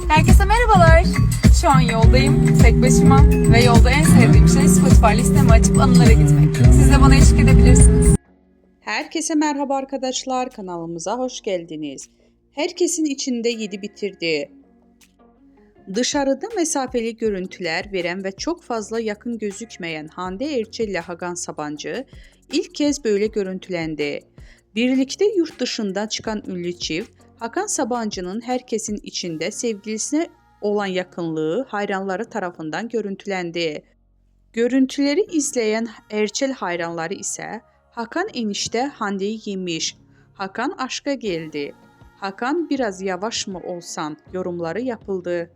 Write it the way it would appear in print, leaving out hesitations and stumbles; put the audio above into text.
Herkese merhabalar. Şu an yoldayım, tek başıma ve yolda en sevdiğim şey Spotify listemi açıp anılara gitmek. Siz de bana eşlik edebilirsiniz. Herkese merhaba arkadaşlar, kanalımıza hoş geldiniz. Herkesin içinde yedi bitirdi. Dışarıda mesafeli görüntüler veren ve çok fazla yakın gözükmeyen Hande Erçel ile Hakan Sabancı ilk kez böyle görüntülendi. Birlikte yurt dışından çıkan ünlü çift, Hakan Sabancı'nın herkesin içinde sevgilisine olan yakınlığı hayranları tarafından görüntülendi. Görüntüleri izleyen Erçel hayranları ise Hakan enişte Hande'yi yemiş, Hakan aşka geldi, Hakan biraz yavaş mı olsan yorumları yapıldı.